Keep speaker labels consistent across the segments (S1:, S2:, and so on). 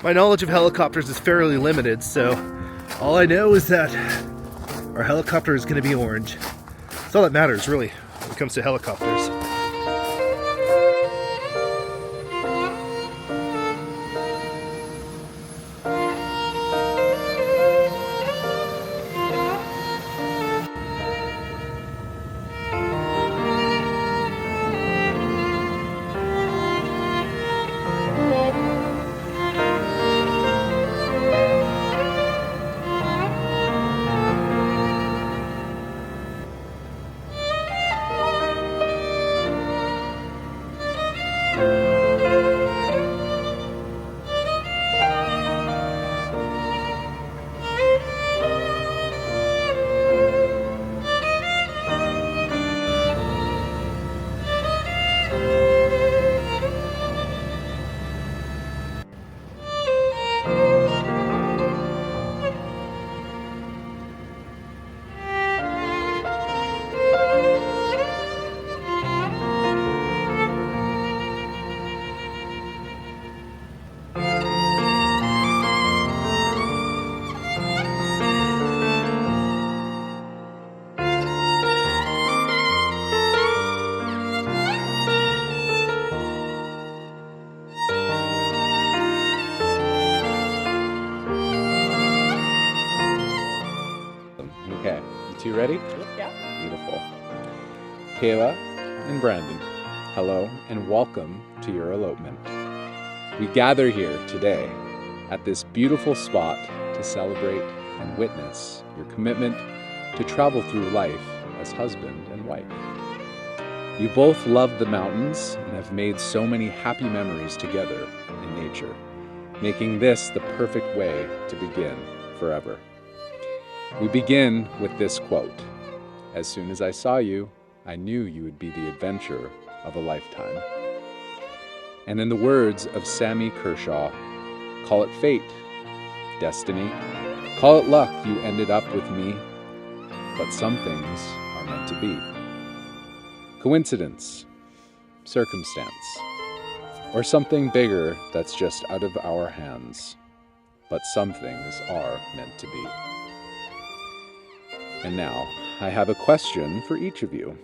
S1: My knowledge of helicopters is fairly limited, so all I know is that our helicopter is going to be orange. That's all that matters, really, when it comes to helicopters.
S2: Okay, you two ready?
S3: Yeah.
S2: Beautiful. Kaila and Brandon, hello and welcome to your elopement. We gather here today at this beautiful spot to celebrate and witness your commitment to travel through life as husband and wife. You both love the mountains and have made so many happy memories together in nature, making this the perfect way to begin forever. We begin with this quote: "As soon as I saw you, I knew you would be the adventure of a lifetime." And in the words of Sammy Kershaw, call it fate, destiny, call it luck you ended up with me, but some things are meant to be. Coincidence, circumstance, or something bigger that's just out of our hands, but some things are meant to be. And now, I have a question for each of you.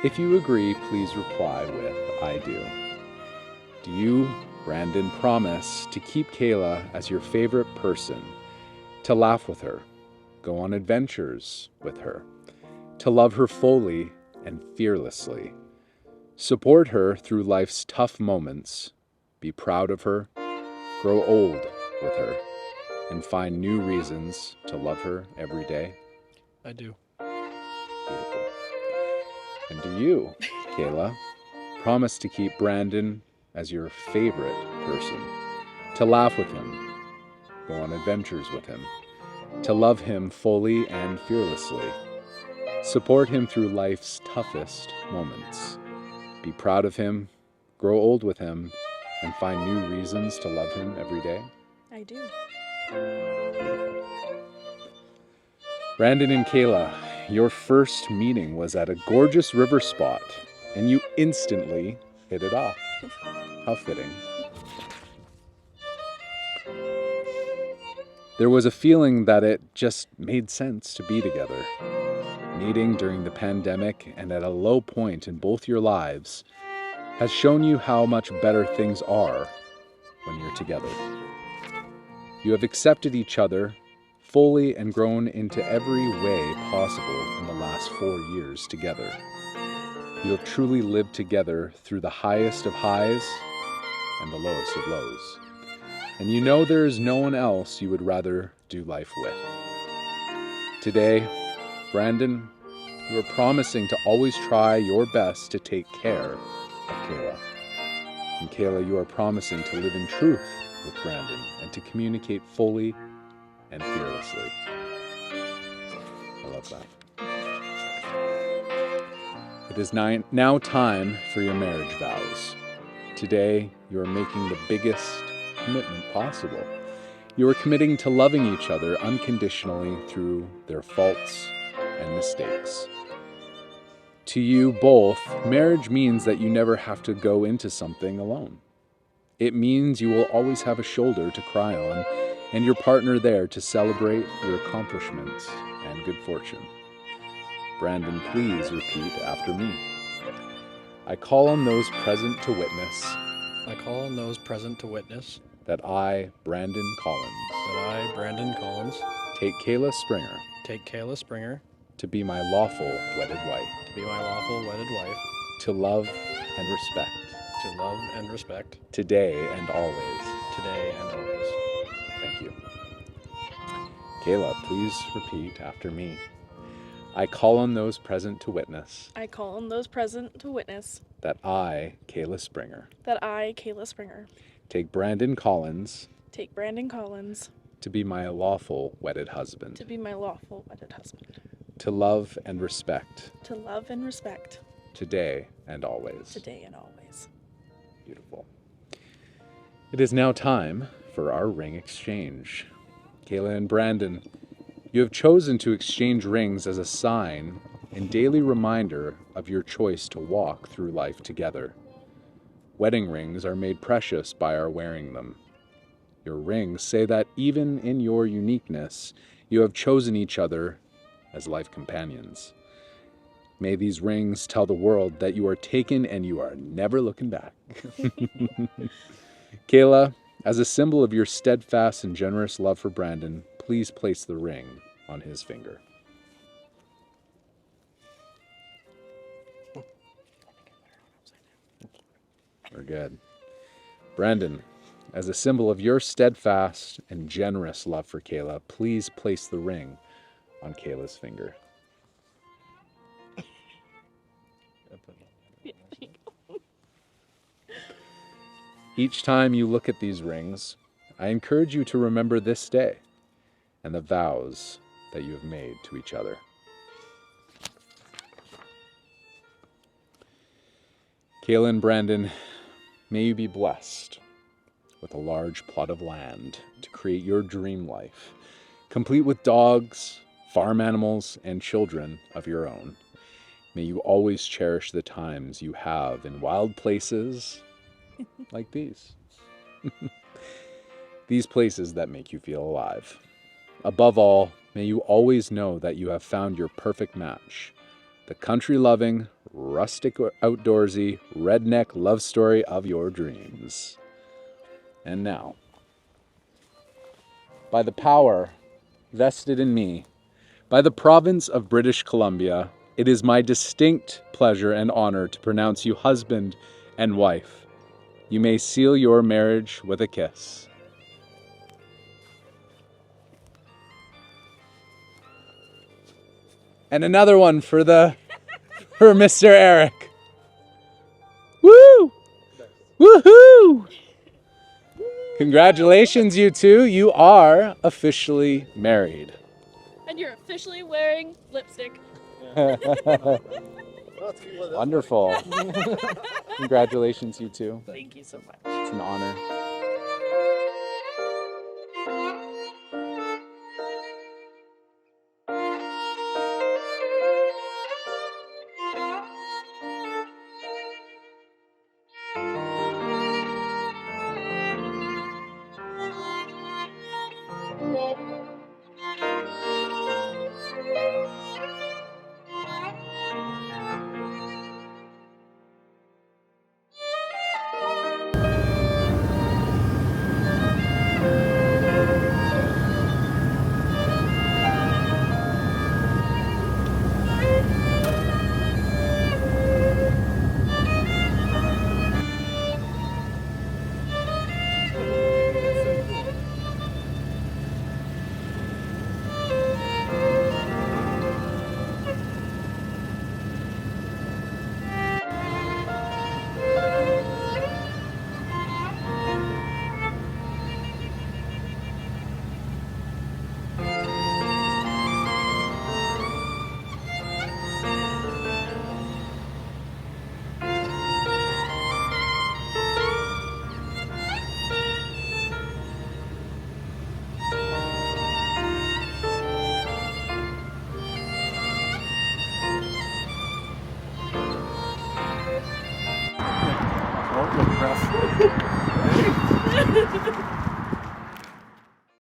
S2: If you agree, please reply with, I do. Do you, Brandon, promise to keep Kaila as your favorite person, to laugh with her, go on adventures with her, to love her fully and fearlessly, support her through life's tough moments, be proud of her, grow old with her, and find new reasons to love her every day?
S1: I do.
S2: Beautiful. And do you, Kaila, promise to keep Brandon as your favorite person, to laugh with him, go on adventures with him, to love him fully and fearlessly, support him through life's toughest moments, be proud of him, grow old with him, and find new reasons to love him every day?
S3: I do.
S2: Brandon and Kaila, your first meeting was at a gorgeous river spot, and you instantly hit it off. How fitting. There was a feeling that it just made sense to be together. Meeting during the pandemic and at a low point in both your lives has shown you how much better things are when you're together. You have accepted each other fully and grown into every way possible in the last 4 years together. You have truly lived together through the highest of highs and the lowest of lows. And you know there is no one else you would rather do life with. Today, Brandon, you are promising to always try your best to take care of Kaila. And Kaila, you are promising to live in truth with Brandon and to communicate fully and fearlessly. I love that. It is now time for your marriage vows. Today, you are making the biggest commitment possible. You are committing to loving each other unconditionally through their faults and mistakes. To you both, marriage means that you never have to go into something alone. It means you will always have a shoulder to cry on and your partner there to celebrate your accomplishments and good fortune. Brandon, please repeat after me. I call on those present to witness.
S3: I call on those present to witness
S2: That I, Brandon Collins,
S3: that I, Brandon Collins,
S2: take Kaila Springer
S3: take Kaila Springer
S2: to be my lawful wedded wife,
S3: to be my lawful wedded wife,
S2: to love and respect,
S3: to love and respect,
S2: today and always.
S3: today and always.
S2: Thank you. Kaila, please repeat after me. I call on those present to witness
S4: I call on those present to witness
S2: that I, Kaila Springer,
S4: that I, Kaila Springer,
S2: take Brandon Collins
S4: take Brandon Collins
S2: to be my lawful wedded husband,
S4: to be my lawful wedded husband,
S2: to love and respect,
S4: to love and respect,
S2: today and always.
S4: today and always.
S2: Beautiful. It is now time for our ring exchange. Kaila and Brandon, you have chosen to exchange rings as a sign and daily reminder of your choice to walk through life together. Wedding rings are made precious by our wearing them. Your rings say that even in your uniqueness, you have chosen each other as life companions. May these rings tell the world that you are taken and you are never looking back. Kaila, as a symbol of your steadfast and generous love for Brandon, please place the ring on his finger. We're good. Brandon, as a symbol of your steadfast and generous love for Kaila, please place the ring on Kayla's finger. Each time you look at these rings, I encourage you to remember this day and the vows that you have made to each other. Kaila and Brandon, may you be blessed with a large plot of land to create your dream life, complete with dogs, farm animals, and children of your own. May you always cherish the times you have in wild places like these. These places that make you feel alive. Above all, may you always know that you have found your perfect match, the country-loving, rustic, outdoorsy, redneck love story of your dreams. And now, by the power vested in me, by the province of British Columbia, it is my distinct pleasure and honor to pronounce you husband and wife. You may seal your marriage with a kiss. And another one for Mr. Eric. Woo! Woohoo! Congratulations, you two. You are officially married.
S4: And you're officially wearing lipstick.
S2: Wonderful. Congratulations, you two.
S4: Thank you so much.
S2: It's an honor.